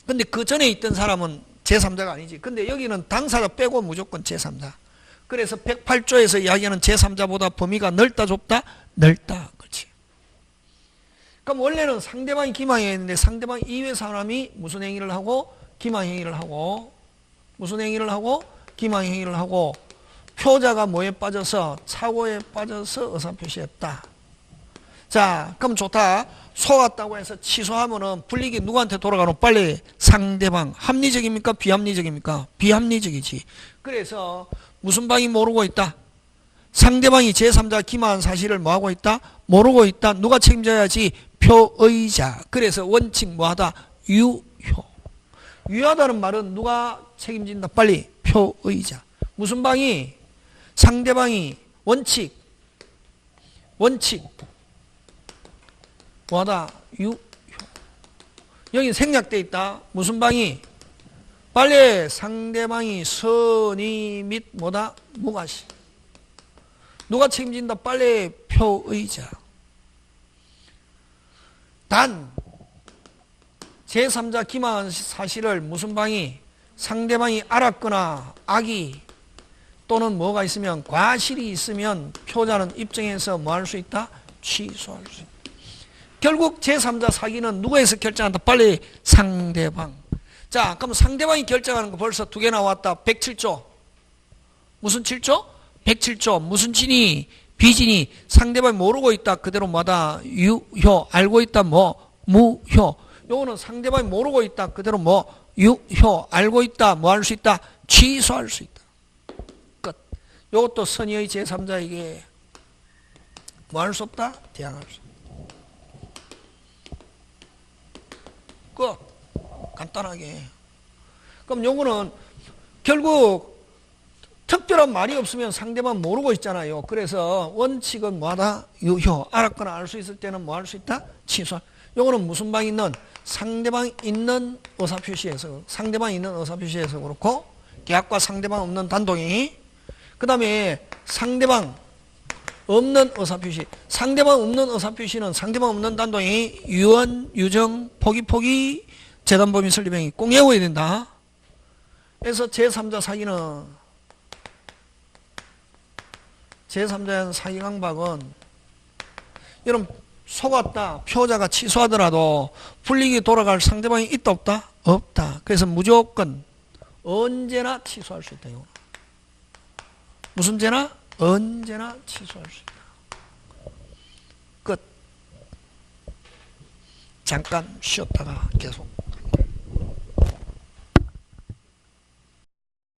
근데 그 전에 있던 사람은 제3자가 아니지. 근데 여기는 당사자 빼고 무조건 제3자. 그래서 108조에서 이야기하는 제3자보다 범위가 넓다 좁다? 넓다. 그렇지. 그럼 원래는 상대방이 기망행위했는데 상대방 이외 사람이 무슨 행위를 하고? 기망행위를 하고. 무슨 행위를 하고? 기망행위를 하고. 표자가 뭐에 빠져서? 착오에 빠져서 의사표시했다. 자, 그럼 좋다. 속았다고 해서 취소하면은 불이익이 누구한테 돌아가노? 빨리 상대방. 합리적입니까? 비합리적입니까? 비합리적이지. 그래서 무슨 방이 모르고 있다? 상대방이 제3자 기만한 사실을 뭐하고 있다? 모르고 있다. 누가 책임져야지? 표의자. 그래서 원칙 뭐하다? 유효. 유효하다는 말은 누가 책임진다? 빨리 표의자. 무슨 방이? 상대방이 원칙 뭐하다? 유효. 여기 생략되어 있다. 무슨 방이? 빨리 상대방이 선의 및 뭐다? 무과시. 누가 책임진다? 빨리 표의자. 단 제3자 기망한 사실을 무슨 방이? 상대방이 알았거나 악의 또는 뭐가 있으면 과실이 있으면 표자는 입증해서 뭐 할 수 있다? 취소할 수 있다. 결국 제3자 사기는 누구에서 결정한다? 빨리 상대방. 자, 그럼 상대방이 결정하는 거 벌써 두 개 나왔다. 107조. 무슨 7조? 107조. 무슨 진위? 비진이 상대방이 모르고 있다 그대로 뭐다 유효, 알고 있다 뭐 무효. 요거는 상대방이 모르고 있다 그대로 뭐 유효, 알고 있다 뭐 할 수 있다 취소할 수 있다. 끝. 요것도 선의의 제3자에게 뭐 할 수 없다 대항할 수 없다. 끝. 간단하게. 그럼 요거는 결국 특별한 말이 없으면 상대방 모르고 있잖아요. 그래서 원칙은 뭐하다? 유효. 알았거나 알 수 있을 때는 뭐 할 수 있다? 취소. 요거는 무슨 방이 있는? 상대방 있는 의사표시에서, 상대방 있는 의사표시에서 그렇고, 계약과 상대방 없는 단독이, 그 다음에 상대방 없는 의사표시. 상대방 없는 의사표시는 상대방 없는 단독이 유언, 유정, 포기, 재단법인 설립행위 꼭 외워야 된다. 그래서 제3자 사기는 제3자의 사기 강박은 여러분 속았다 표자가 취소하더라도 불리기 돌아갈 상대방이 있다 없다? 없다. 그래서 무조건 언제나 취소할 수 있다. 이거. 무슨 죄나? 언제나 취소할 수 있다. 끝. 잠깐 쉬었다가 계속.